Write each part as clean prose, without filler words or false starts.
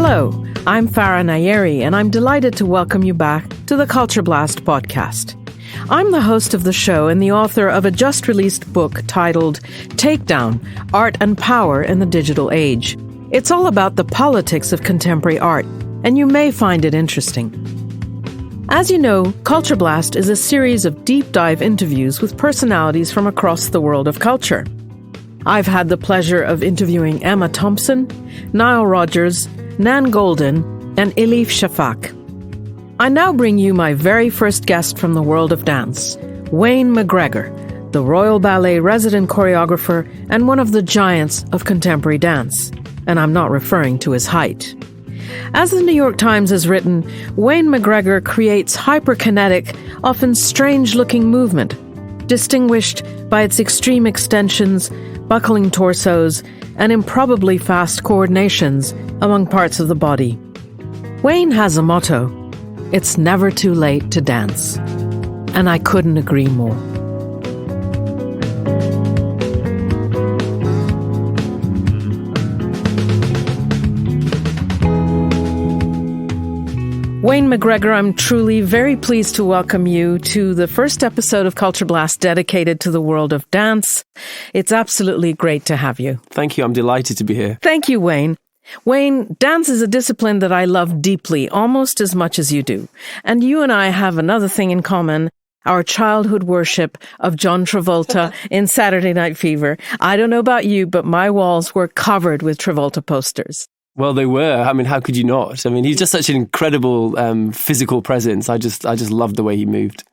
Hello, I'm Farah Nayeri, and I'm delighted to welcome you back to the Culture Blast podcast. I'm the host of the show and the author of a just-released book titled Takedown: Art and Power in the Digital Age. It's all about the politics of contemporary art, and you may find it interesting. As you know, Culture Blast is a series of deep-dive interviews with personalities from across the world of culture. I've had the pleasure of interviewing Emma Thompson, Nile Rodgers, Nan Goldin, and Elif Shafak. I now bring you my very first guest from the world of dance, Wayne McGregor, the Royal Ballet resident choreographer and one of the giants of contemporary dance. And I'm not referring to his height. As the New York Times has written, Wayne McGregor creates hyperkinetic, often strange-looking movement, distinguished by its extreme extensions, buckling torsos, and improbably fast coordinations among parts of the body. Wayne has a motto: it's never too late to dance. And I couldn't agree more. Wayne McGregor, I'm truly very pleased to welcome you to the first episode of Culture Blast dedicated to the world of dance. It's absolutely great to have you. Thank you. I'm delighted to be here. Thank you, Wayne. Wayne, dance is a discipline that I love deeply, almost as much as you do. And you and I have another thing in common: our childhood worship of John Travolta in Saturday Night Fever. I don't know about you, but my walls were covered with Travolta posters. Well, they were. I mean, how could you not? I mean, he's just such an incredible physical presence. I just loved the way he moved.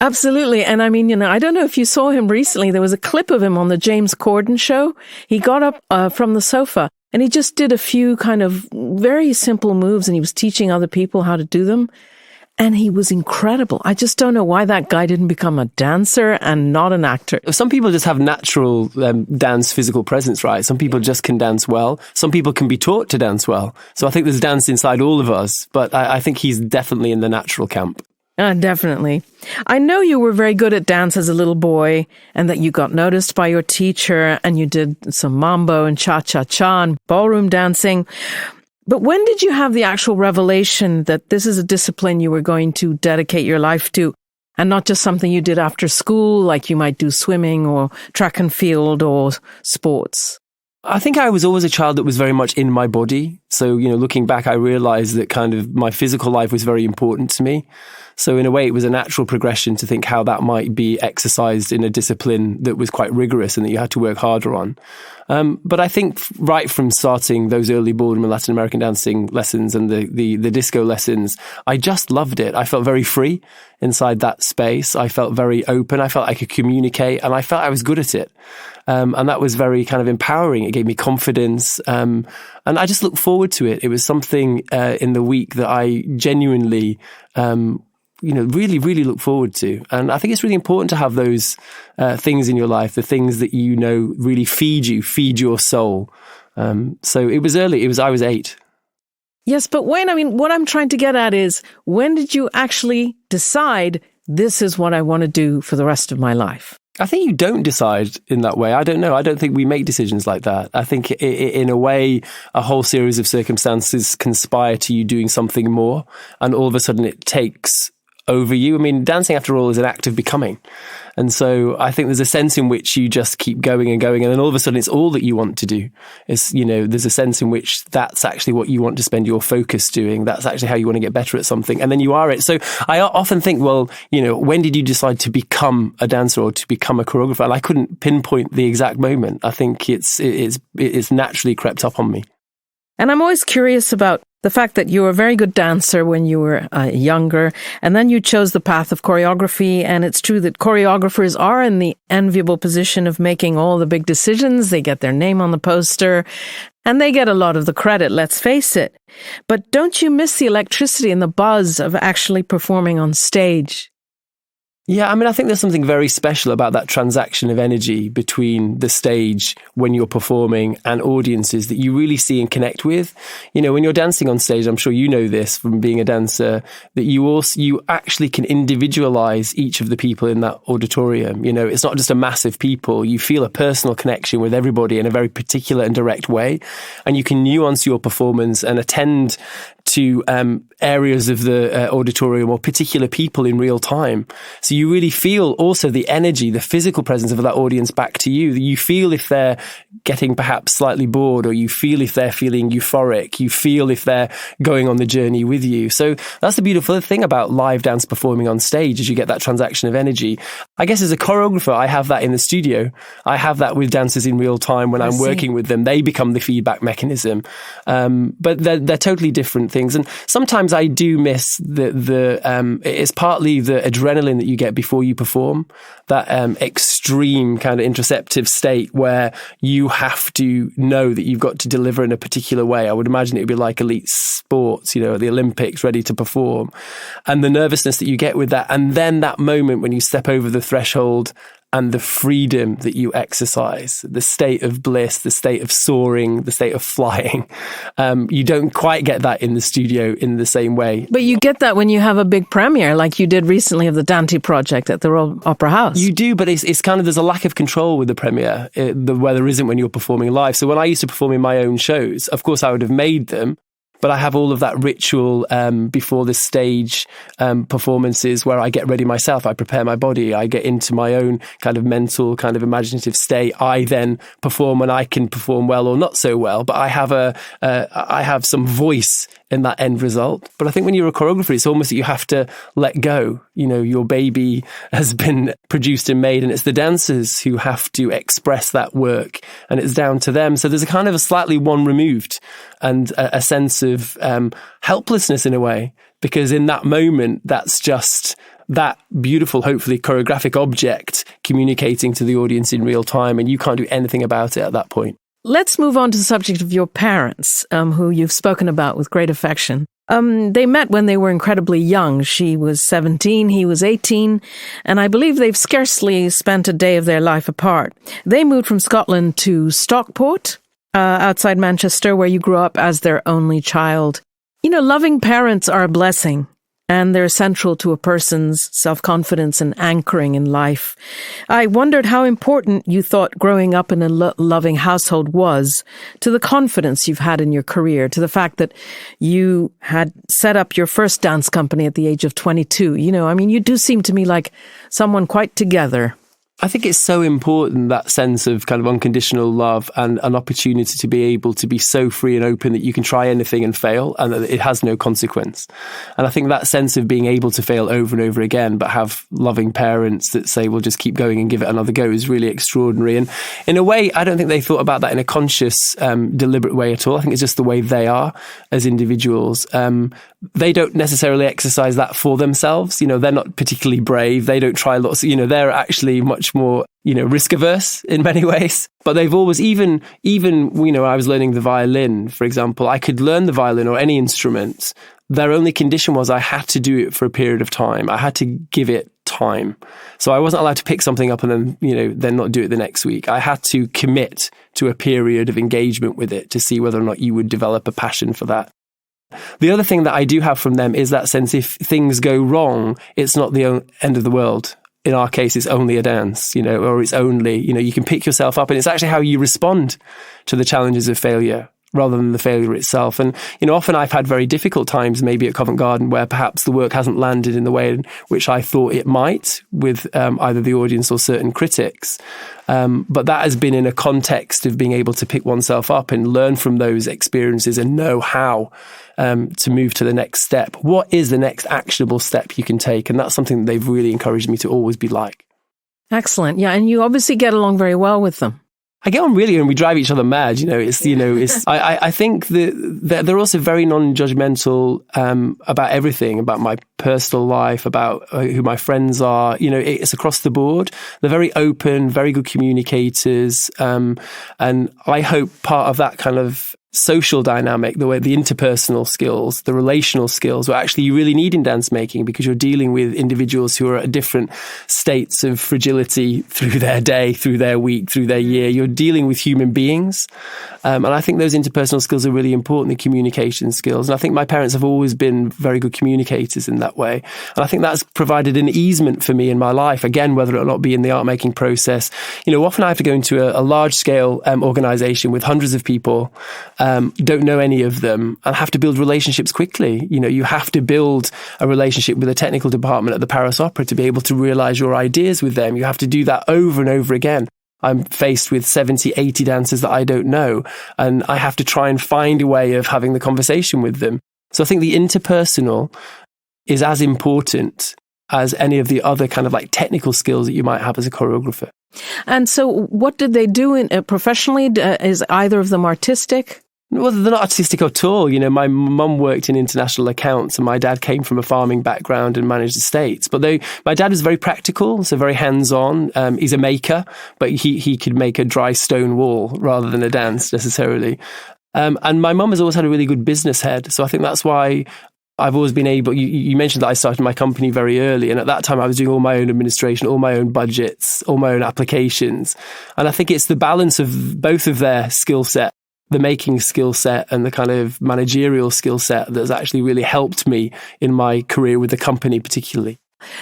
Absolutely. And I mean, I don't know if you saw him recently. There was a clip of him on the James Corden show. He got up from the sofa and he just did a few kind of very simple moves, and he was teaching other people how to do them. And he was incredible. I just don't know why that guy didn't become a dancer and not an actor. Some people just have natural dance physical presence, right? Some people just can dance well. Some people can be taught to dance well. So I think there's dance inside all of us, but I think he's definitely in the natural camp. Definitely. I know you were very good at dance as a little boy, and that you got noticed by your teacher, and you did some mambo and cha-cha-cha and ballroom dancing. But when did you have the actual revelation that this is a discipline you were going to dedicate your life to, and not just something you did after school, like you might do swimming or track and field or sports? I think I was always a child that was very much in my body. So, looking back, I realized that kind of my physical life was very important to me. So in a way, it was a natural progression to think how that might be exercised in a discipline that was quite rigorous and that you had to work harder on. But I think right from starting those early ballroom and Latin American dancing lessons and the disco lessons, I just loved it. I felt very free inside that space. I felt very open. I felt I could communicate, and I felt I was good at it. And that was very kind of empowering. It gave me confidence. And I just looked forward to it. It was something in the week that I genuinely really, really look forward to. And I think it's really important to have those things in your life, the things that really feed your soul. So it was early. I was 8. Yes, but Wayne, I mean, what I'm trying to get at is, when did you actually decide this is what I want to do for the rest of my life? I think you don't decide in that way. I don't know. I don't think we make decisions like that. I think in a way, a whole series of circumstances conspire to you doing something more, and all of a sudden it takes over you. I mean, dancing, after all, is an act of becoming. And so I think there's a sense in which you just keep going and going, and then all of a sudden it's all that you want to do. It's, there's a sense in which that's actually what you want to spend your focus doing. That's actually how you want to get better at something. And then you are it. So I often think, well, when did you decide to become a dancer or to become a choreographer? And I couldn't pinpoint the exact moment. I think it's naturally crept up on me. And I'm always curious about the fact that you were a very good dancer when you were younger, and then you chose the path of choreography. And it's true that choreographers are in the enviable position of making all the big decisions. They get their name on the poster, and they get a lot of the credit, let's face it. But don't you miss the electricity and the buzz of actually performing on stage? Yeah, I mean, I think there's something very special about that transaction of energy between the stage when you're performing and audiences that you really see and connect with. You know, when you're dancing on stage, I'm sure you know this from being a dancer, that you actually can individualize each of the people in that auditorium. You know, it's not just a mass of people. You feel a personal connection with everybody in a very particular and direct way. And you can nuance your performance and attend to areas of the auditorium or particular people in real time. So you really feel also the energy, the physical presence of that audience back to you. You feel if they're getting perhaps slightly bored, or you feel if they're feeling euphoric. You feel if they're going on the journey with you. So that's the beautiful thing about live dance performing on stage, is you get that transaction of energy. I guess as a choreographer, I have that in the studio. I have that with dancers in real time when I'm working with them. They become the feedback mechanism. But they're totally different things. And sometimes I do miss it's partly the adrenaline that you get before you perform, that extreme kind of interoceptive state where you have to know that you've got to deliver in a particular way. I would imagine it would be like elite sports, you know, the Olympics, ready to perform. And the nervousness that you get with that. And then that moment when you step over the threshold and the freedom that you exercise, the state of bliss, the state of soaring, the state of flying. You don't quite get that in the studio in the same way. But you get that when you have a big premiere, like you did recently of the Dante Project at the Royal Opera House. You do, but it's kind of, there's a lack of control with the premiere, where there isn't when you're performing live. So when I used to perform in my own shows, of course I would have made them, but I have all of that ritual before the stage performances where I get ready myself. I prepare my body. I get into my own kind of mental, kind of imaginative state. I then perform, and I can perform well or not so well. But I have some voice in that end result. But I think when you're a choreographer, it's almost that you have to let go. You know, your baby has been produced and made, and it's the dancers who have to express that work, and it's down to them. So there's a kind of a slightly one removed and a sense of helplessness in a way, because in that moment, that's just that beautiful, hopefully choreographic object communicating to the audience in real time, and you can't do anything about it at that point. Let's move on to the subject of your parents, who you've spoken about with great affection. They met when they were incredibly young. She was 17, he was 18, and I believe they've scarcely spent a day of their life apart. They moved from Scotland to Stockport, outside Manchester, where you grew up as their only child. You know, loving parents are a blessing, and they're central to a person's self-confidence and anchoring in life. I wondered how important you thought growing up in a loving household was to the confidence you've had in your career, to the fact that you had set up your first dance company at the age of 22. You know, I mean, you do seem to me like someone quite together. I think it's so important, that sense of kind of unconditional love and an opportunity to be able to be so free and open that you can try anything and fail, and that it has no consequence. And I think that sense of being able to fail over and over again, but have loving parents that say, well, just keep going and give it another go, is really extraordinary. And in a way, I don't think they thought about that in a conscious, deliberate way at all. I think it's just the way they are as individuals. They don't necessarily exercise that for themselves. You know, they're not particularly brave. They don't try lots. You know, they're actually much more, you know, risk averse in many ways. But they've always, even, you know, I was learning the violin, for example, I could learn the violin or any instrument. Their only condition was I had to do it for a period of time. I had to give it time. So I wasn't allowed to pick something up and then, you know, then not do it the next week. I had to commit to a period of engagement with it to see whether or not you would develop a passion for that. The other thing that I do have from them is that sense, if things go wrong, it's not the end of the world. In our case, it's only a dance, you know, or it's only, you know, you can pick yourself up, and it's actually how you respond to the challenges of failure rather than the failure itself. And, you know, often I've had very difficult times, maybe at Covent Garden, where perhaps the work hasn't landed in the way in which I thought it might with either the audience or certain critics. But that has been in a context of being able to pick oneself up and learn from those experiences and know how to move to the next step. What is the next actionable step you can take? And that's something that they've really encouraged me to always be like. Excellent. Yeah. And you obviously get along very well with them. I get on really, and we drive each other mad. You know, I think that they're also very non-judgmental about everything, about my personal life, about who my friends are. You know, it's across the board. They're very open, very good communicators, and I hope part of that kind of social dynamic, the interpersonal skills, the relational skills, what actually you really need in dance making, because you're dealing with individuals who are at different states of fragility through their day, through their week, through their year. You're dealing with human beings. And I think those interpersonal skills are really important, the communication skills. And I think my parents have always been very good communicators in that way. And I think that's provided an easement for me in my life, again, whether or not be in the art making process. Often I have to go into a large scale organization with hundreds of people, don't know any of them, and have to build relationships quickly. You have to build a relationship with a technical department at the Paris Opera to be able to realize your ideas with them. You have to do that over and over again. I'm faced with 70, 80 dancers that I don't know, and I have to try and find a way of having the conversation with them. So I think the interpersonal is as important as any of the other kind of like technical skills that you might have as a choreographer. And so what did they do professionally? Is either of them artistic? Well, they're not artistic at all. My mum worked in international accounts and my dad came from a farming background and managed estates. But my dad was very practical, so very hands-on. He's a maker, but he could make a dry stone wall rather than a dance necessarily. And my mum has always had a really good business head. So I think that's why I've always been able, you mentioned that I started my company very early. And at that time I was doing all my own administration, all my own budgets, all my own applications. And I think it's the balance of both of their skill set, the making skill set and the kind of managerial skill set, that's actually really helped me in my career with the company particularly.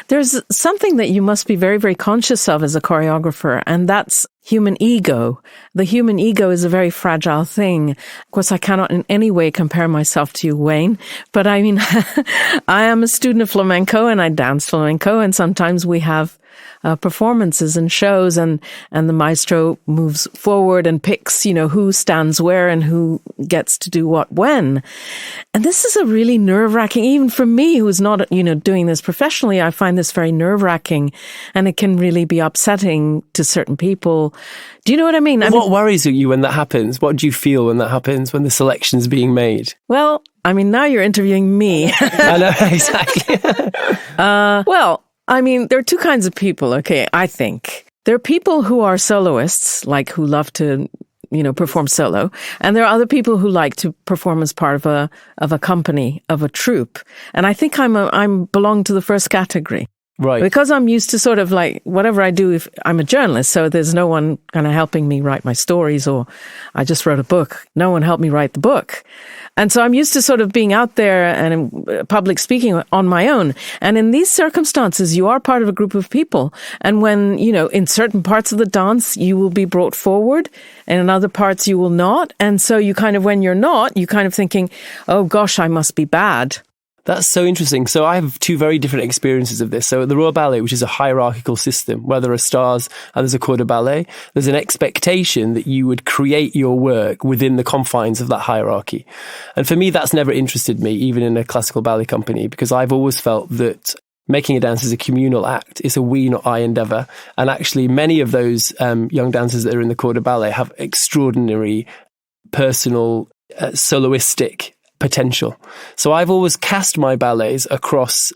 There's something that you must be very, very conscious of as a choreographer, and that's human ego. The human ego is a very fragile thing. Of course, I cannot in any way compare myself to you, Wayne, but I mean, I am a student of flamenco and I dance flamenco, and sometimes we have performances and shows, and the maestro moves forward and picks, who stands where and who gets to do what when. And this is a really nerve-wracking, even for me who's not, doing this professionally, I find this very nerve-wracking, and it can really be upsetting to certain people. Do you know what I mean? What worries you when that happens? What do you feel when that happens, when the selection's being made? Well, I mean, now you're interviewing me. I know, exactly. There are two kinds of people, okay, I think. There are people who are soloists, like who love to, perform solo. And there are other people who like to perform as part of a company, of a troupe. And I think I'm belong to the first category. Right. Because I'm used to sort of like whatever I do, if I'm a journalist, so there's no one kind of helping me write my stories, or I just wrote a book. No one helped me write the book. And so I'm used to sort of being out there and in public speaking on my own. And in these circumstances, you are part of a group of people. And when, in certain parts of the dance, you will be brought forward, and in other parts you will not. And so you kind of, when you're not, you kind of thinking, oh gosh, I must be bad. That's so interesting. So I have two very different experiences of this. So at the Royal Ballet, which is a hierarchical system, where there are stars and there's a corps de ballet, there's an expectation that you would create your work within the confines of that hierarchy. And for me, that's never interested me, even in a classical ballet company, because I've always felt that making a dance is a communal act. It's a we, not I endeavor. And actually, many of those young dancers that are in the corps de ballet have extraordinary personal, soloistic potential. So I've always cast my ballets across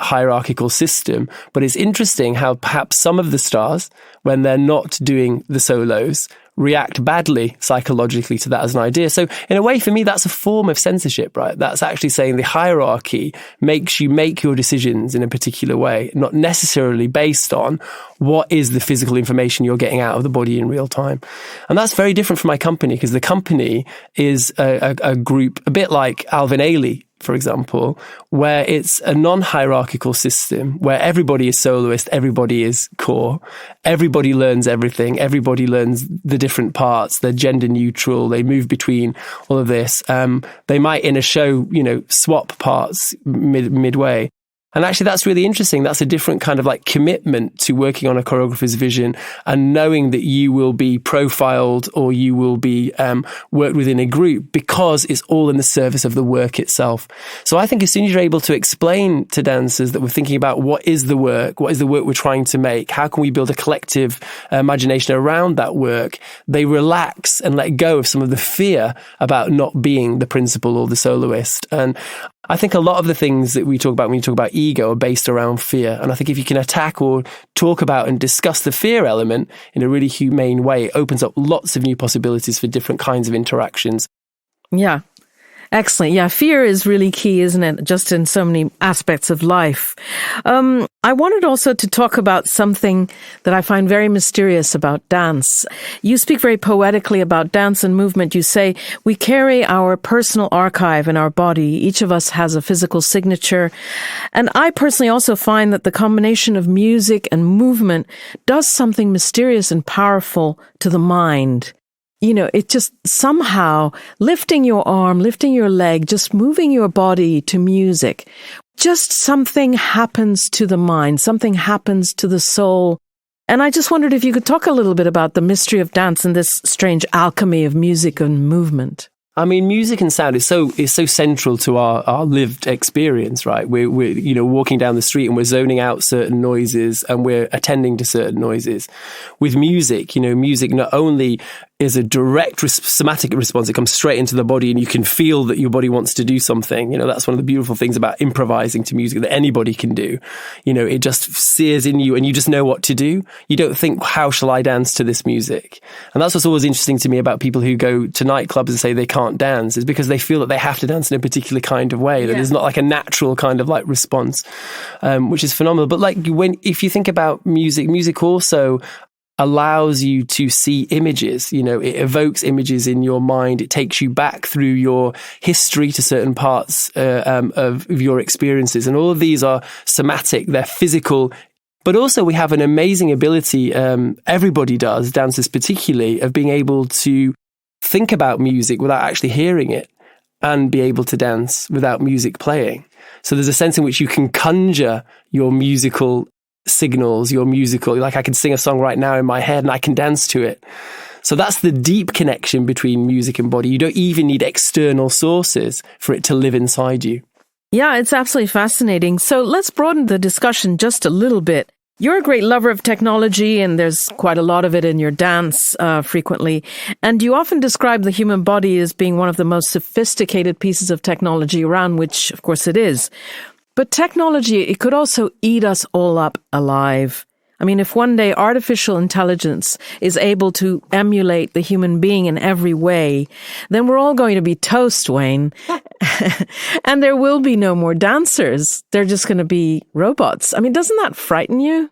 hierarchical system, but it's interesting how perhaps some of the stars, when they're not doing the solos, react badly psychologically to that as an idea. So in a way, for me, that's a form of censorship, right? That's actually saying the hierarchy makes you make your decisions in a particular way, not necessarily based on what is the physical information you're getting out of the body in real time. And that's very different from my company, because the company is a group, a bit like Alvin Ailey, for example, where it's a non-hierarchical system where everybody is soloist, everybody is corps, everybody learns everything, everybody learns the different parts, they're gender neutral, they move between all of this. They might in a show, swap parts midway. And actually, that's really interesting. That's a different kind of like commitment to working on a choreographer's vision and knowing that you will be profiled or you will be worked within a group, because it's all in the service of the work itself. So I think as soon as you're able to explain to dancers that we're thinking about what is the work we're trying to make, how can we build a collective imagination around that work, they relax and let go of some of the fear about not being the principal or the soloist. And I think a lot of the things that we talk about when you talk about ego are based around fear. And I think if you can attack or talk about and discuss the fear element in a really humane way, it opens up lots of new possibilities for different kinds of interactions. Yeah. Excellent. Yeah, fear is really key, isn't it? Just in so many aspects of life. I wanted also to talk about something that I find very mysterious about dance. You speak very poetically about dance and movement. You say, we carry our personal archive in our body. Each of us has a physical signature. And I personally also find that the combination of music and movement does something mysterious and powerful to the mind. You know, it just somehow lifting your arm, lifting your leg, just moving your body to music, just something happens to the mind, something happens to the soul. And I just wondered if you could talk a little bit about the mystery of dance and this strange alchemy of music and movement. I mean, music and sound is so central to our lived experience, right? We're walking down the street and we're zoning out certain noises and we're attending to certain noises. With music, music not only is a direct somatic response, it comes straight into the body and you can feel that your body wants to do something. That's one of the beautiful things about improvising to music that anybody can do. It just sears in you and you just know what to do. You don't think, how shall I dance to this music? And that's what's always interesting to me about people who go to nightclubs and say they can't dance, is because they feel that they have to dance in a particular kind of way, that there's not like a natural kind of like response, which is phenomenal. But if you think about music also allows you to see images. It evokes images in your mind. It takes you back through your history to certain parts of your experiences. And all of these are somatic, they're physical. But also we have an amazing ability, everybody does, dancers particularly, of being able to think about music without actually hearing it and be able to dance without music playing. So there's a sense in which you can conjure your musical signals, like I can sing a song right now in my head and I can dance to it. So that's the deep connection between music and body. You don't even need external sources for it to live inside you. Yeah, it's absolutely fascinating. So let's broaden the discussion just a little bit. You're a great lover of technology, and there's quite a lot of it in your dance frequently. And you often describe the human body as being one of the most sophisticated pieces of technology around, which, of course, it is. But technology, it could also eat us all up alive. I mean, if one day artificial intelligence is able to emulate the human being in every way, then we're all going to be toast, Wayne. And there will be no more dancers. They're just going to be robots. I mean, doesn't that frighten you?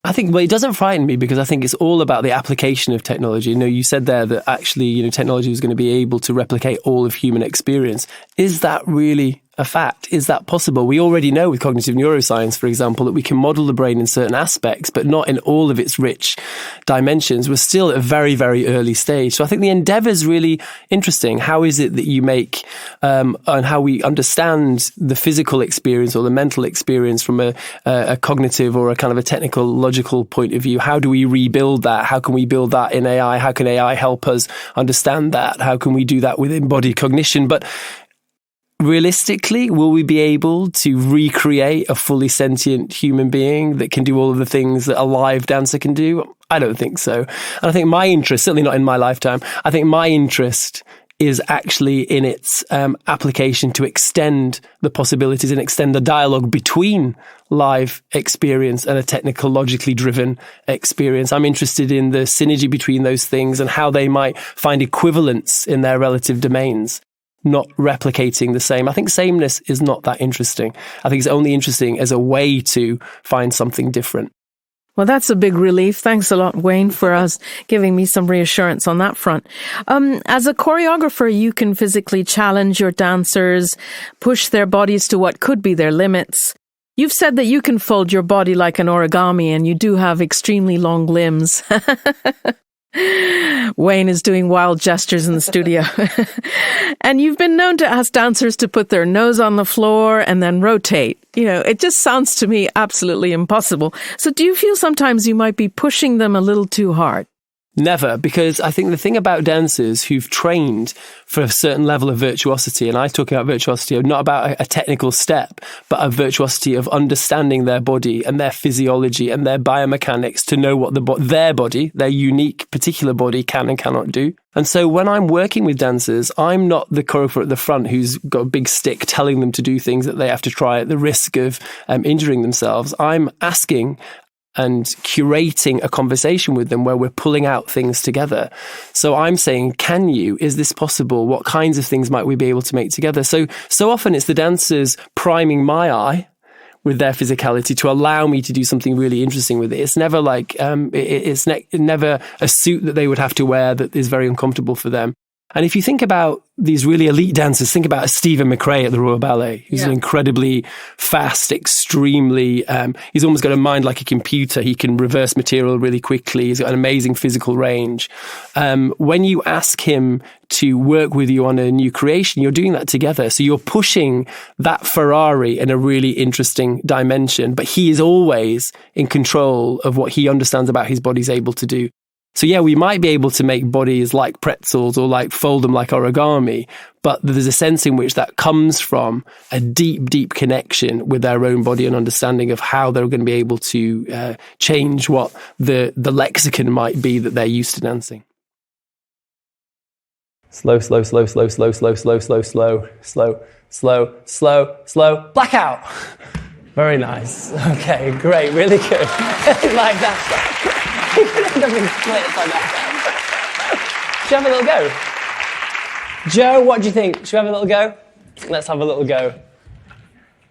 I think, it doesn't frighten me because I think it's all about the application of technology. You said there that actually, technology is going to be able to replicate all of human experience. Is that really a fact? Is that possible? We already know with cognitive neuroscience, for example, that we can model the brain in certain aspects, but not in all of its rich dimensions. We're still at a very, very early stage. So I think the endeavor is really interesting. How is it that you make and how we understand the physical experience or the mental experience from a cognitive or a kind of a technical, logical point of view? How do we rebuild that? How can we build that in AI? How can AI help us understand that? How can we do that with embodied cognition? But realistically, will we be able to recreate a fully sentient human being that can do all of the things that a live dancer can do? I don't think so. And I think my interest, certainly not in my lifetime, I think my interest is actually in its application to extend the possibilities and extend the dialogue between live experience and a technologically driven experience. I'm interested in the synergy between those things and how they might find equivalence in their relative domains, not replicating the same. I think sameness is not that interesting. I think it's only interesting as a way to find something different. Well, that's a big relief. Thanks a lot, Wayne, for us giving me some reassurance on that front. As a choreographer, you can physically challenge your dancers, push their bodies to what could be their limits. You've said that you can fold your body like an origami, and you do have extremely long limbs. Wayne is doing wild gestures in the studio. And you've been known to ask dancers to put their nose on the floor and then rotate. It just sounds to me absolutely impossible. So do you feel sometimes you might be pushing them a little too hard? Never, because I think the thing about dancers who've trained for a certain level of virtuosity, and I talk about virtuosity not about a technical step, but a virtuosity of understanding their body and their physiology and their biomechanics to know what their body, their unique particular body can and cannot do. And so when I'm working with dancers, I'm not the choreographer at the front who's got a big stick telling them to do things that they have to try at the risk of injuring themselves. I'm asking and curating a conversation with them where we're pulling out things together. So I'm saying, can you? Is this possible? What kinds of things might we be able to make together? So often it's the dancers priming my eye with their physicality to allow me to do something really interesting with it. It's never like, it's never a suit that they would have to wear that is very uncomfortable for them. And if you think about these really elite dancers, think about Stephen McRae at the Royal Ballet. He's an incredibly fast, extremely, he's almost got a mind like a computer. He can reverse material really quickly. He's got an amazing physical range. When you ask him to work with you on a new creation, you're doing that together. So you're pushing that Ferrari in a really interesting dimension, but he is always in control of what he understands about his body's able to do. So yeah, we might be able to make bodies like pretzels or like fold them like origami, but there's a sense in which that comes from a deep, deep connection with their own body and understanding of how they're going to be able to change what the lexicon might be that they're used to dancing. Slow, slow, slow, slow, slow, slow, slow, slow, slow, slow, slow, slow, slow, blackout. Very nice. Okay, great, really good. Like that. You could end up in splits like that. Should we have a little go? Joe, what do you think? Should we have a little go? Let's have a little go.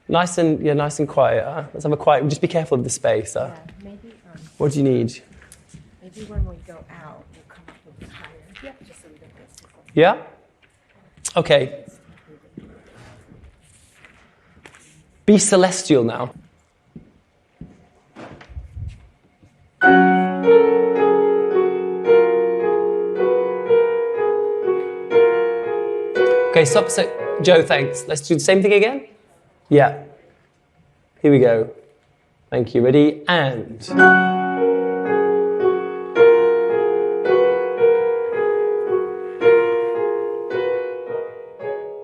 Nice and quiet. Huh? Let's have a quiet. Just be careful of the space. Huh? Yeah, maybe. What do you need? Maybe when we go out, we'll come up a bit higher. Yeah, just a little bit. Yeah. Okay. Be celestial now. Okay, stop. So, Joe, thanks. Let's do the same thing again. Yeah. Here we go. Thank you. Ready? And.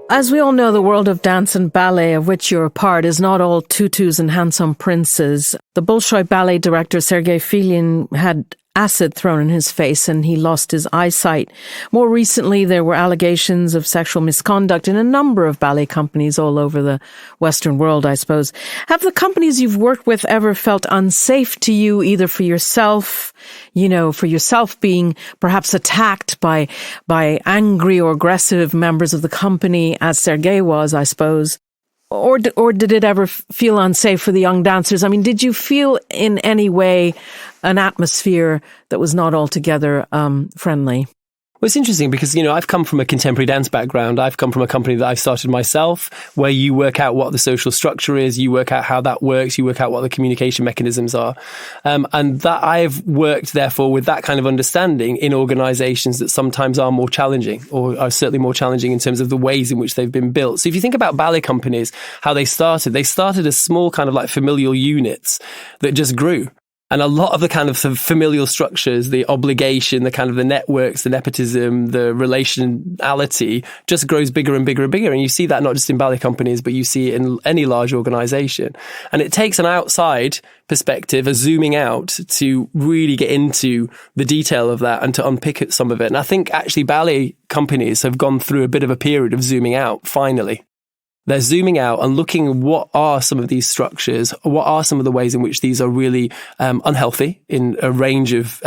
As we all know, the world of dance and ballet, of which you're a part, is not all tutus and handsome princes. The Bolshoi ballet director Sergei Filin had acid thrown in his face and he lost his eyesight. More recently, there were allegations of sexual misconduct in a number of ballet companies all over the Western world, I suppose. Have the companies you've worked with ever felt unsafe to you, either for yourself, for yourself being perhaps attacked by angry or aggressive members of the company, as Sergei was, I suppose? Or did it ever feel unsafe for the young dancers? I mean, did you feel in any way an atmosphere that was not altogether friendly? Well, it's interesting because, I've come from a contemporary dance background. I've come from a company that I've started myself, where you work out what the social structure is, you work out how that works, you work out what the communication mechanisms are. And that I've worked, therefore, with that kind of understanding in organizations that sometimes are more challenging, or are certainly more challenging in terms of the ways in which they've been built. So if you think about ballet companies, how they started as small kind of like familial units that just grew. And a lot of the kind of familial structures, the obligation, the kind of the networks, the nepotism, the relationality just grows bigger and bigger and bigger. And you see that not just in ballet companies, but you see it in any large organization. And it takes an outside perspective, a zooming out, to really get into the detail of that and to unpick some of it. And I think actually ballet companies have gone through a bit of a period of zooming out, finally. They're zooming out and looking at what are some of these structures, what are some of the ways in which these are really unhealthy in a range of,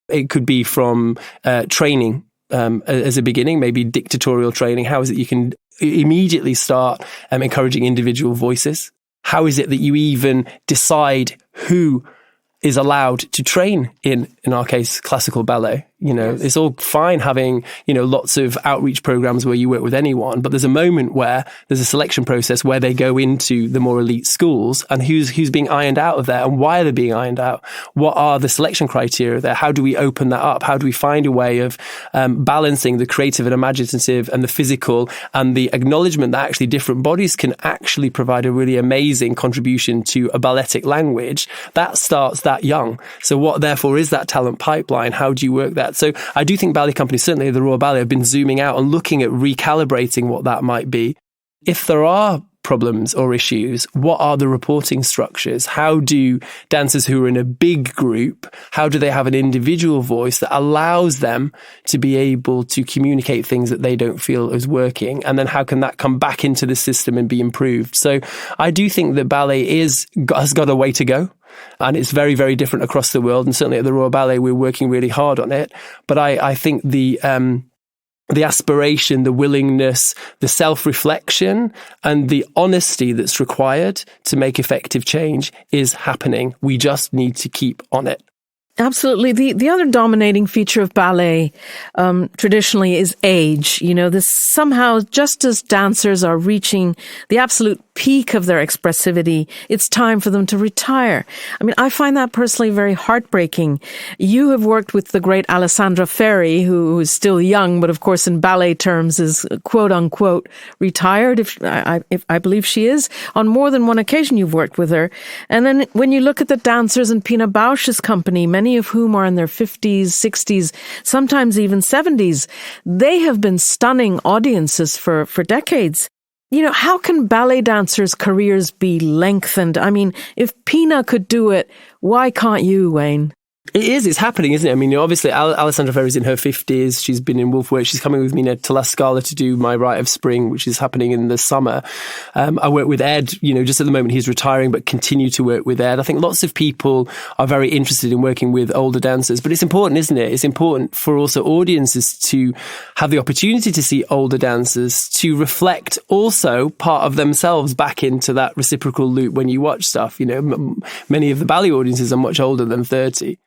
it could be from training as a beginning, maybe dictatorial training. How is it you can immediately start encouraging individual voices? How is it that you even decide who is allowed to train in our case, classical ballet? Yes. It's all fine having, lots of outreach programs where you work with anyone, but there's a moment where there's a selection process where they go into the more elite schools, and who's being ironed out of there and why are they being ironed out? What are the selection criteria there? How do we open that up? How do we find a way of balancing the creative and imaginative and the physical and the acknowledgement that actually different bodies can actually provide a really amazing contribution to a balletic language? That starts that young. So what therefore is that talent pipeline? How do you work that? So I do think ballet companies, certainly the Royal Ballet, have been zooming out and looking at recalibrating what that might be. If there are problems or issues, what are the reporting structures? How do dancers who are in a big group, how do they have an individual voice that allows them to be able to communicate things that they don't feel is working? And then how can that come back into the system and be improved? So I do think that ballet has got a way to go. And it's very, very different across the world. And certainly at the Royal Ballet, we're working really hard on it. But I think the aspiration, the willingness, the self-reflection and the honesty that's required to make effective change is happening. We just need to keep on it. Absolutely. The other dominating feature of ballet traditionally is age. This somehow, just as dancers are reaching the absolute peak of their expressivity, it's time for them to retire. I mean, I find that personally very heartbreaking. You have worked with the great Alessandra Ferri, who is still young, but of course in ballet terms is quote unquote retired, if I believe she is. On more than one occasion you've worked with her. And then when you look at the dancers in Pina Bausch's company, many of whom are in their 50s, 60s, sometimes even 70s, they have been stunning audiences for decades. How can ballet dancers' careers be lengthened? I mean, if Pina could do it, why can't you, Wayne? It's happening, isn't it? I mean, obviously, Alessandra Ferri's in her 50s. She's been in Wolf Work. She's coming with me now to La Scala to do My Rite of Spring, which is happening in the summer. I work with Ed, just at the moment he's retiring, but continue to work with Ed. I think lots of people are very interested in working with older dancers, but it's important, isn't it? It's important for also audiences to have the opportunity to see older dancers, to reflect also part of themselves back into that reciprocal loop when you watch stuff. Many of the ballet audiences are much older than 30.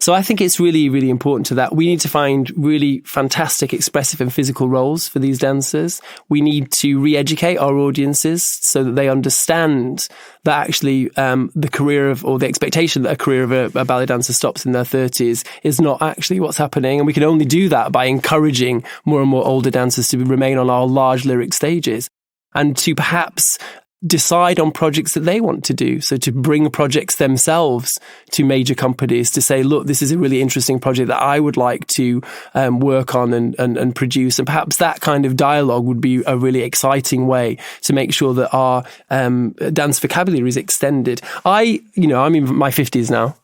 So I think it's really, really important to that. We need to find really fantastic expressive and physical roles for these dancers. We need to re-educate our audiences so that they understand that actually the career of, or the expectation that a career of a ballet dancer stops in their 30s is not actually what's happening. And we can only do that by encouraging more and more older dancers to remain on our large lyric stages and to perhaps decide on projects that they want to do. So to bring projects themselves to major companies to say, look, this is a really interesting project that I would like to work on and produce. And perhaps that kind of dialogue would be a really exciting way to make sure that our dance vocabulary is extended. I'm in my 50s now.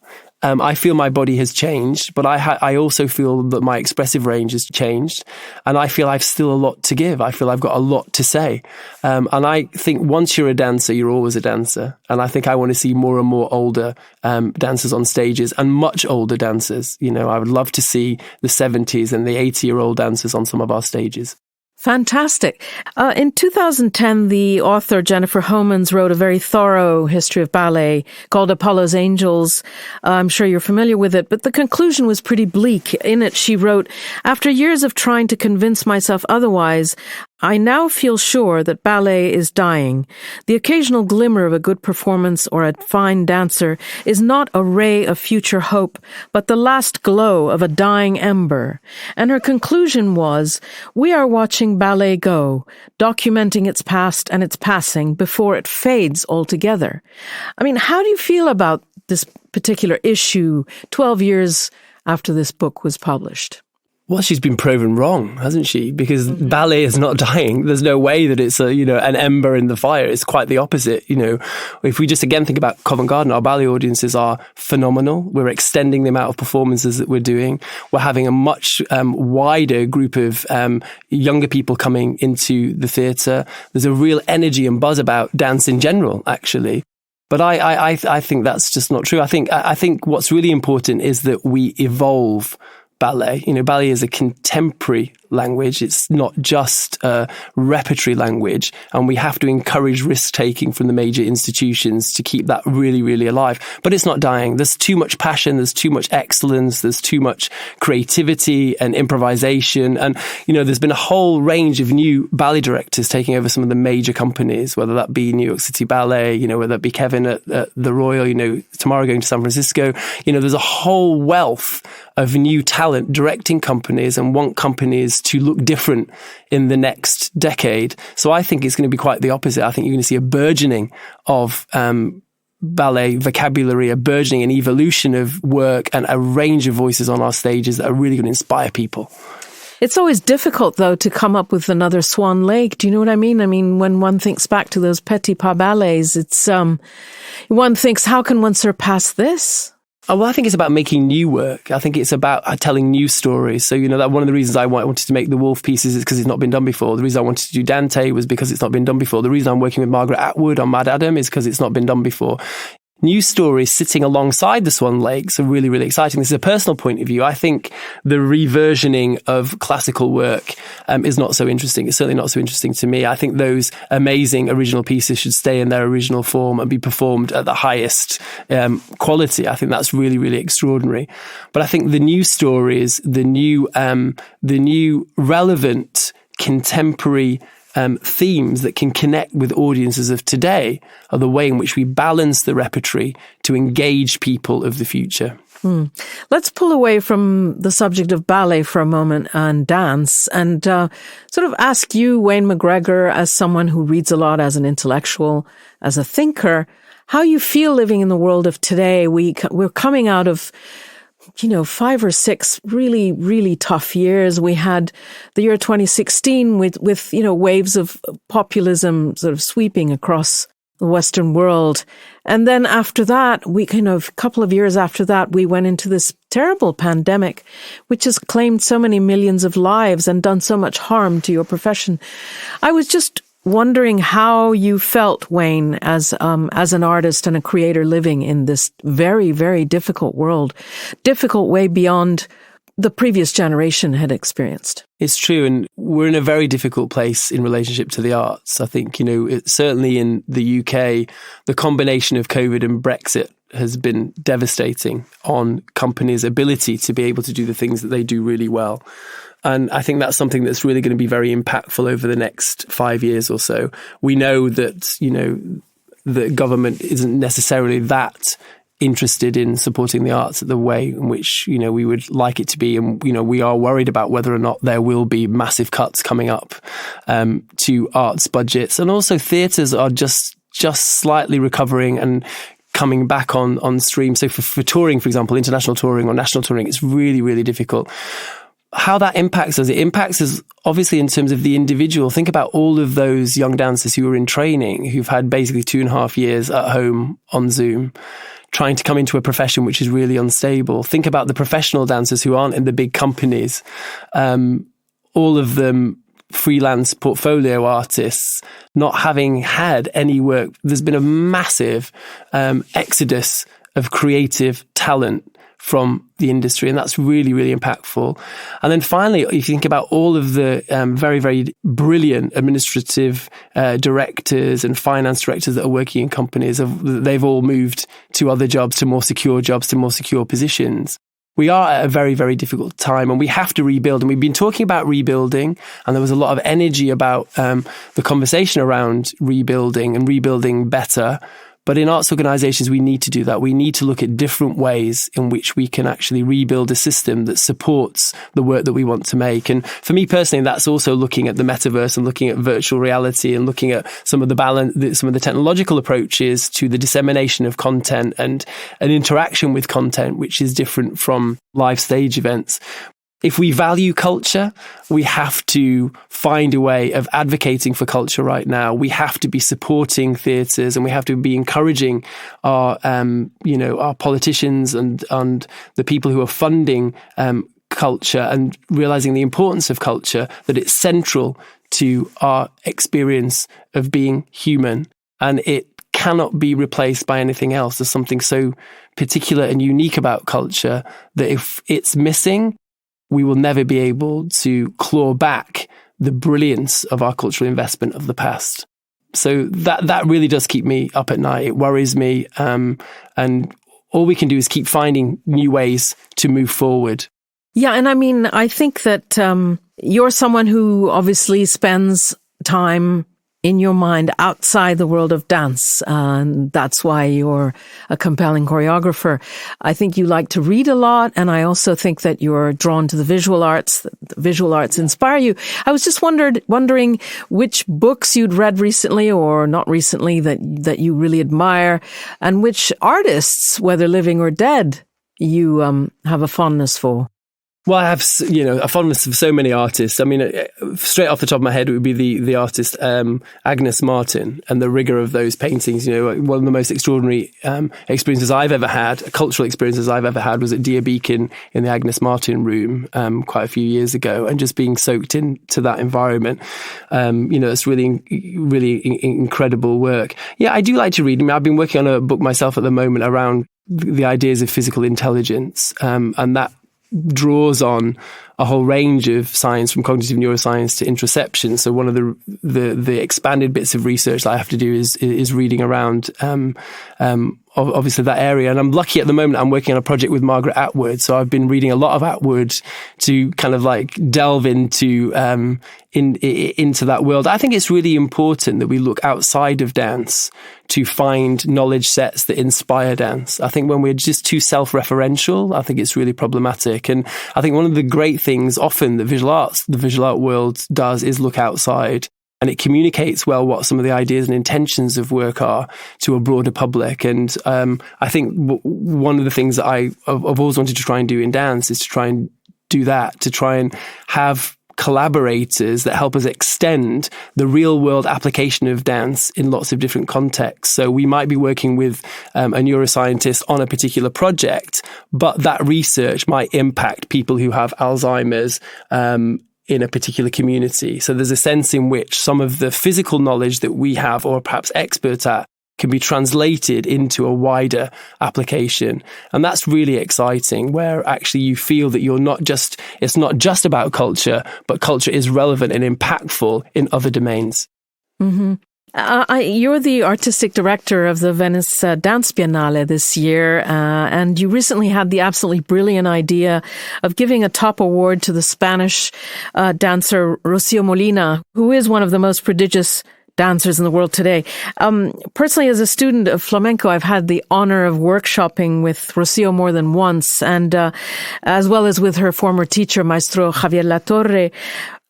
I feel my body has changed, but I also feel that my expressive range has changed, and I feel I've still a lot to give. I feel I've got a lot to say. And I think once you're a dancer, you're always a dancer. And I think I want to see more and more older dancers on stages and much older dancers. I would love to see the 70s and the 80-year-old dancers on some of our stages. Fantastic. In 2010, the author Jennifer Homans wrote a very thorough history of ballet called Apollo's Angels. I'm sure you're familiar with it, but the conclusion was pretty bleak. In it, she wrote, "After years of trying to convince myself otherwise, I now feel sure that ballet is dying. The occasional glimmer of a good performance or a fine dancer is not a ray of future hope, but the last glow of a dying ember." And her conclusion was, "We are watching ballet go, documenting its past and its passing before it fades altogether." I mean, how do you feel about this particular issue 12 years after this book was published? Well, she's been proven wrong, hasn't she? Because ballet is not dying. There's no way that it's an ember in the fire. It's quite the opposite. If we just again think about Covent Garden, our ballet audiences are phenomenal. We're extending the amount of performances that we're doing. We're having a much wider group of younger people coming into the theatre. There's a real energy and buzz about dance in general, actually. But I think that's just not true. I think what's really important is that we evolve ballet. Ballet is a contemporary language. It's not just a repertory language. And we have to encourage risk-taking from the major institutions to keep that really, really alive. But it's not dying. There's too much passion. There's too much excellence. There's too much creativity and improvisation. And, there's been a whole range of new ballet directors taking over some of the major companies, whether that be New York City Ballet, whether that be Kevin at the Royal, Tamara going to San Francisco. There's a whole wealth of new talent directing companies and want companies to look different in the next decade. So I think it's going to be quite the opposite. I think you're going to see a burgeoning of ballet vocabulary, a burgeoning and evolution of work and a range of voices on our stages that are really going to inspire people. It's always difficult, though, to come up with another Swan Lake. Do you know what I mean? I mean, when one thinks back to those Petit Pas ballets, it's one thinks, how can one surpass this? Well, I think it's about making new work. I think it's about telling new stories. So, that one of the reasons I wanted to make the Wolf pieces is because it's not been done before. The reason I wanted to do Dante was because it's not been done before. The reason I'm working with Margaret Atwood on Mad Adam is because it's not been done before. news stories sitting alongside the Swan Lakes are really, really exciting. This is a personal point of view. I think the reversioning of classical work is not so interesting. It's certainly not so interesting to me. I think those amazing original pieces should stay in their original form and be performed at the highest quality. I think that's really, really extraordinary. But I think the new stories, the new relevant contemporary themes that can connect with audiences of today are the way in which we balance the repertory to engage people of the future. Let's pull away from the subject of ballet for a moment and dance and sort of ask you, Wayne McGregor, as someone who reads a lot, as an intellectual, as a thinker, how you feel living in the world of today. We're coming out of 5 or 6 really, really tough years. We had the year 2016 with waves of populism sort of sweeping across the Western world. And then after that, a couple of years after that, we went into this terrible pandemic, which has claimed so many millions of lives and done so much harm to your profession. I was just wondering how you felt, Wayne, as an artist and a creator living in this very, very difficult world, difficult way beyond the previous generation had experienced. It's true, and we're in a very difficult place in relationship to the arts. I think, certainly in the UK, the combination of COVID and Brexit has been devastating on companies' ability to be able to do the things that they do really well. And I think that's something that's really going to be very impactful over the next 5 years or so. We know that, the government isn't necessarily that interested in supporting the arts the way in which, we would like it to be. And, we are worried about whether or not there will be massive cuts coming up to arts budgets. And also theatres are just slightly recovering and coming back on stream. So for touring, for example, international touring or national touring, it's really, really difficult. How that impacts us, it impacts us obviously in terms of the individual. Think about all of those young dancers who are in training, who've had basically 2.5 years at home on Zoom, trying to come into a profession which is really unstable. Think about the professional dancers who aren't in the big companies. All of them freelance portfolio artists, not having had any work. There's been a massive exodus of creative talent from the industry, and that's really, really impactful. And then finally, if you think about all of the very, very brilliant administrative directors and finance directors that are working in companies, they've all moved to other jobs, to more secure jobs, to more secure positions. We are at a very, very difficult time, and we have to rebuild. And we've been talking about rebuilding, and there was a lot of energy about the conversation around rebuilding and rebuilding better. But in arts organisations, we need to do that. We need to look at different ways in which we can actually rebuild a system that supports the work that we want to make. And for me personally, that's also looking at the metaverse and looking at virtual reality and looking at some of the technological approaches to the dissemination of content and an interaction with content, which is different from live stage events. If we value culture, we have to find a way of advocating for culture right now. We have to be supporting theatres, and we have to be encouraging our politicians and the people who are funding culture, and realising the importance of culture, that it's central to our experience of being human, and it cannot be replaced by anything else. There's something so particular and unique about culture that if it's missing, we will never be able to claw back the brilliance of our cultural investment of the past. So that really does keep me up at night. It worries me. And all we can do is keep finding new ways to move forward. Yeah. And I think that you're someone who obviously spends time in your mind outside the world of dance. And that's why you're a compelling choreographer. I think you like to read a lot. And I also think that you're drawn to the visual arts. The visual arts inspire you. I was just wondering which books you'd read recently or not recently that you really admire, and which artists, whether living or dead, you have a fondness for. Well, I have, a fondness for so many artists. I mean, straight off the top of my head, it would be the artist Agnes Martin, and the rigor of those paintings. One of the most extraordinary experiences I've ever had, cultural experiences I've ever had, was at Dear Beacon in the Agnes Martin room quite a few years ago, and just being soaked into that environment. It's really, really incredible work. Yeah, I do like to read. I mean, I've been working on a book myself at the moment around the ideas of physical intelligence, and that draws on a whole range of science, from cognitive neuroscience to interoception. So one of the expanded bits of research that I have to do is reading around obviously that area. And I'm lucky at the moment, I'm working on a project with Margaret Atwood. So I've been reading a lot of Atwood to kind of like delve into that world. I think it's really important that we look outside of dance to find knowledge sets that inspire dance. I think when we're just too self-referential, I think it's really problematic. And I think one of the great things often the visual art world does is look outside. And it communicates well what some of the ideas and intentions of work are to a broader public. And I think one of the things that I've always wanted to try and do in dance is to try and do that, to try and have collaborators that help us extend the real world application of dance in lots of different contexts. So we might be working with a neuroscientist on a particular project, but that research might impact people who have Alzheimer's, in a particular community. So there's a sense in which some of the physical knowledge that we have, or perhaps experts at, can be translated into a wider application. And that's really exciting, where actually you feel that it's not just about culture, but culture is relevant and impactful in other domains. Mm-hmm. You're the artistic director of the Venice Dance Biennale this year, and you recently had the absolutely brilliant idea of giving a top award to the Spanish dancer Rocio Molina, who is one of the most prodigious dancers in the world today. Personally, as a student of flamenco, I've had the honor of workshopping with Rocio more than once, and as well as with her former teacher, Maestro Javier Latorre,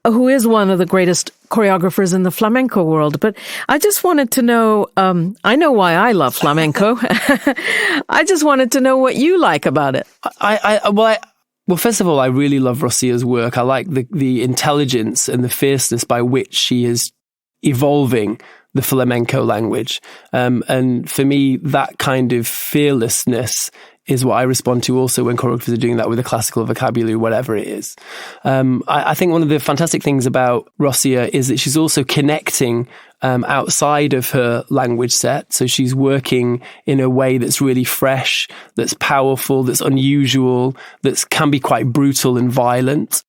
who is one of the greatest choreographers in the flamenco world. But I just wanted to know, I know why I love flamenco. I just wanted to know what you like about it. Well, first of all, I really love Rocio's work. I like the intelligence and the fierceness by which she is evolving the flamenco language. And for me, that kind of fearlessness is what I respond to also when choreographers are doing that with a classical vocabulary, whatever it is. I think one of the fantastic things about Rocio is that she's also connecting outside of her language set. So she's working in a way that's really fresh, that's powerful, that's unusual, that can be quite brutal and violent.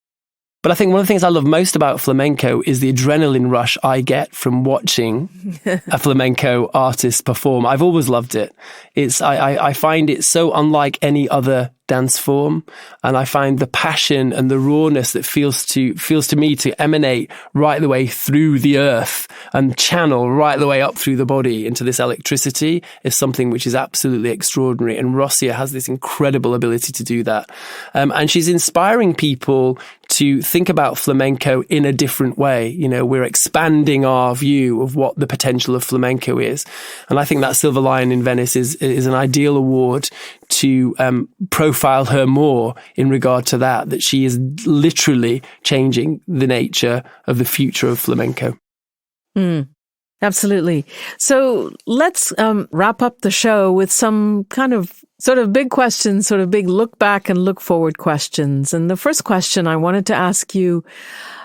But I think one of the things I love most about flamenco is the adrenaline rush I get from watching a flamenco artist perform. I've always loved it. I find it so unlike any other dance form, and I find the passion and the rawness that feels to me to emanate right the way through the earth and channel right the way up through the body into this electricity is something which is absolutely extraordinary. And Rocio has this incredible ability to do that. And she's inspiring people to think about flamenco in a different way. You know, we're expanding our view of what the potential of flamenco is. And I think that Silver Lion in Venice is an ideal award to profile her more in regard to that she is literally changing the nature of the future of flamenco. Absolutely. So let's wrap up the show with some kind of sort of big questions, sort of big look back and look forward questions. And the first question I wanted to ask you,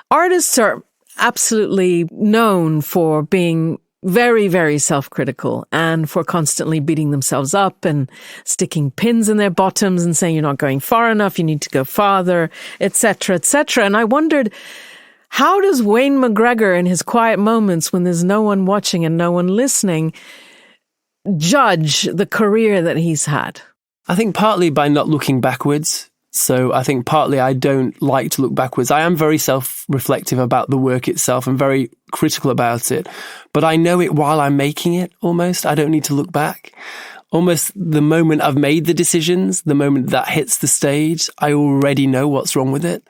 artists are absolutely known for being very, very self-critical and for constantly beating themselves up and sticking pins in their bottoms and saying you're not going far enough, you need to go farther, etc., etc. And I wondered, how does Wayne McGregor, in his quiet moments when there's no one watching and no one listening, judge the career that he's had? I think partly by not looking backwards. So I think partly I don't like to look backwards. I am very self-reflective about the work itself and very critical about it. But I know it while I'm making it almost. I don't need to look back. Almost the moment I've made the decisions, the moment that hits the stage, I already know what's wrong with it.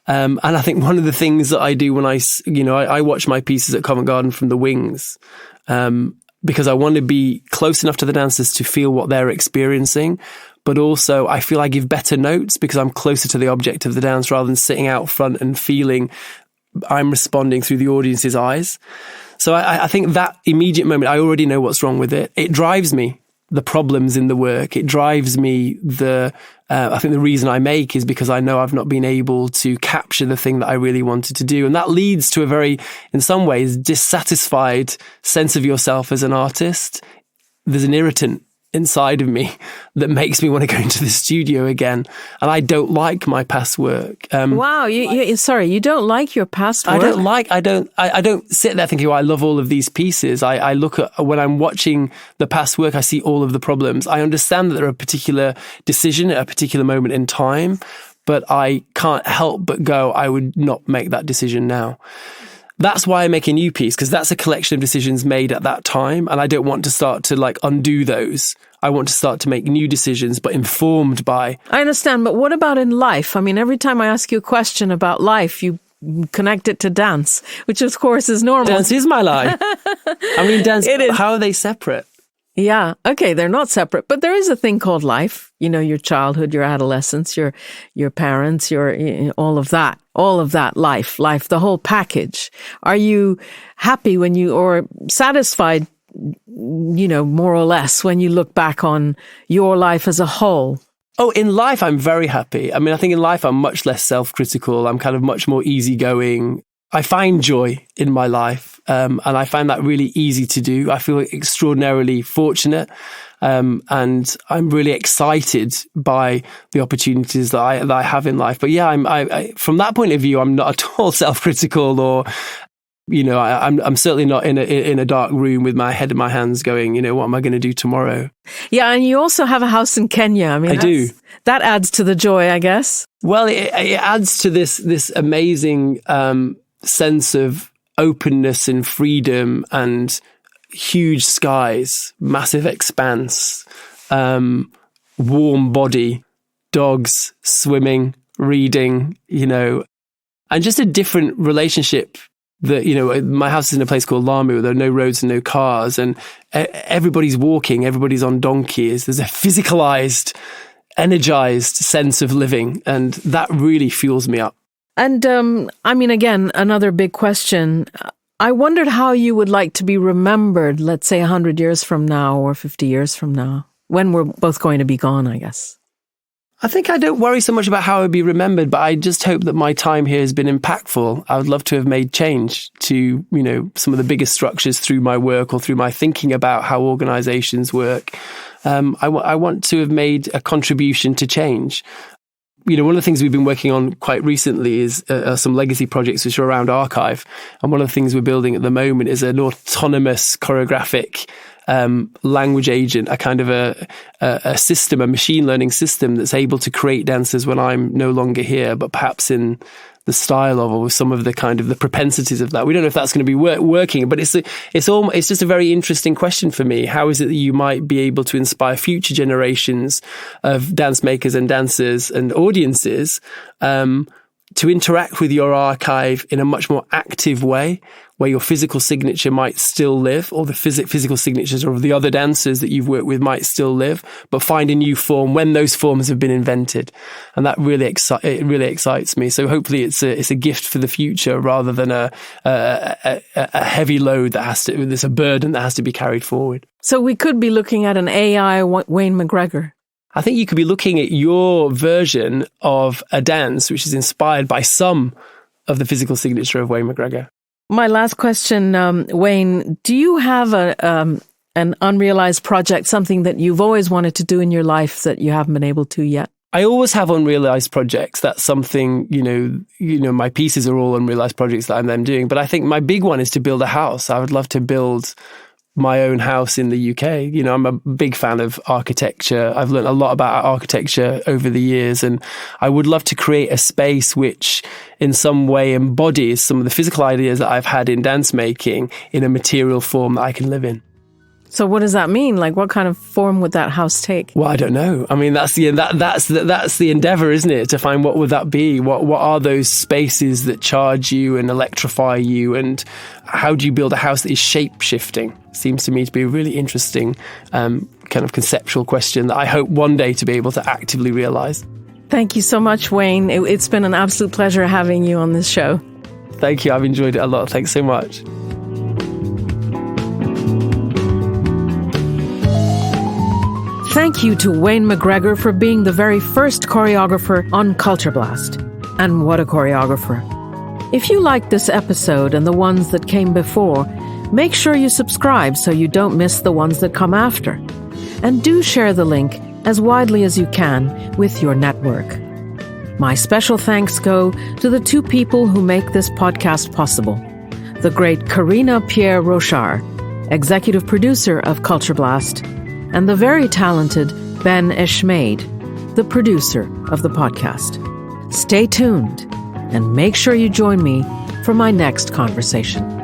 And I think one of the things that I do when I watch my pieces at Covent Garden from the wings, because I want to be close enough to the dancers to feel what they're experiencing. but also I feel I give better notes because I'm closer to the object of the dance rather than sitting out front and feeling I'm responding through the audience's eyes. So I think that immediate moment, I already know what's wrong with it. It drives me, the problems in the work. It drives me I think the reason I make is because I know I've not been able to capture the thing that I really wanted to do. And that leads to a very, in some ways, dissatisfied sense of yourself as an artist. There's an irritant inside of me that makes me want to go into the studio again. And I don't like my past work. Wow. You don't like your past work? I don't sit there thinking, I love all of these pieces. I look at, when I'm watching the past work, I see all of the problems. I understand that there are a particular decision at a particular moment in time, but I can't help but go, I would not make that decision now. That's why I make a new piece, because that's a collection of decisions made at that time. And I don't want to start to undo those. I want to start to make new decisions, but informed by. I understand. But what about in life? I mean, every time I ask you a question about life, you connect it to dance, which of course is normal. Dance is my life. I mean, dance, how are they separate? Yeah. Okay. They're not separate, but there is a thing called life. You know, your childhood, your adolescence, your parents, all of that life, the whole package. Are you happy or satisfied, more or less when you look back on your life as a whole? Oh, in life, I'm very happy. I mean, I think in life, I'm much less self-critical. I'm kind of much more easygoing. I find joy in my life, and I find that really easy to do. I feel extraordinarily fortunate, and I'm really excited by the opportunities that I have in life. But yeah, I from that point of view, I'm not at all self-critical, or I'm certainly not in a dark room with my head in my hands, going, what am I going to do tomorrow? Yeah, and you also have a house in Kenya. I mean, I do. That adds to the joy, I guess. Well, it adds to this amazing sense of openness and freedom and huge skies, massive expanse, warm body, dogs, swimming, reading, and just a different relationship. That, my house is in a place called Lamu. There are no roads and no cars, and everybody's walking, everybody's on donkeys. There's a physicalized, energized sense of living, and that really fuels me up. And again, another big question. I wondered how you would like to be remembered, let's say 100 years from now or 50 years from now, when we're both going to be gone, I guess. I think I don't worry so much about how I'd be remembered, but I just hope that my time here has been impactful. I would love to have made change to, some of the biggest structures through my work or through my thinking about how organizations work. I want to have made a contribution to change. One of the things we've been working on quite recently is some legacy projects which are around archive. And one of the things we're building at the moment is an autonomous choreographic language agent, a kind of a system, a machine learning system that's able to create dancers when I'm no longer here, but perhaps in the style of, or with some of the kind of the propensities of that. We don't know if that's going to be working, but it's just a very interesting question for me. How is it that you might be able to inspire future generations of dance makers and dancers and audiences to interact with your archive in a much more active way, where your physical signature might still live, or the physical signatures of the other dancers that you've worked with might still live, but find a new form when those forms have been invented. And that really excites me. So hopefully it's a gift for the future rather than a heavy load there's a burden that has to be carried forward. So we could be looking at an AI Wayne McGregor. I think you could be looking at your version of a dance which is inspired by some of the physical signature of Wayne McGregor. My last question, Wayne, do you have an unrealized project, something that you've always wanted to do in your life that you haven't been able to yet? I always have unrealized projects. That's something, my pieces are all unrealized projects that I'm then doing. But I think my big one is to build a house. I would love to build my own house in the UK. I'm a big fan of architecture. I've learned a lot about architecture over the years, and I would love to create a space which in some way embodies some of the physical ideas that I've had in dance making in a material form that I can live in. So what does that mean? Like, what kind of form would that house take? Well, I don't know. I mean, that's the endeavor, isn't it? To find what would that be? What are those spaces that charge you and electrify you? And how do you build a house that is shape shifting? Seems to me to be a really interesting kind kind of conceptual question that I hope one day to be able to actively realize. Thank you so much, Wayne. It's been an absolute pleasure having you on this show. Thank you. I've enjoyed it a lot. Thanks so much. Thank you to Wayne McGregor for being the very first choreographer on Culture Blast. And what a choreographer. If you liked this episode and the ones that came before, make sure you subscribe so you don't miss the ones that come after. And do share the link as widely as you can with your network. My special thanks go to the two people who make this podcast possible. The great Karina Pierre-Rochard, executive producer of Culture Blast, and the very talented Ben Eshmaid, the producer of the podcast. Stay tuned and make sure you join me for my next conversation.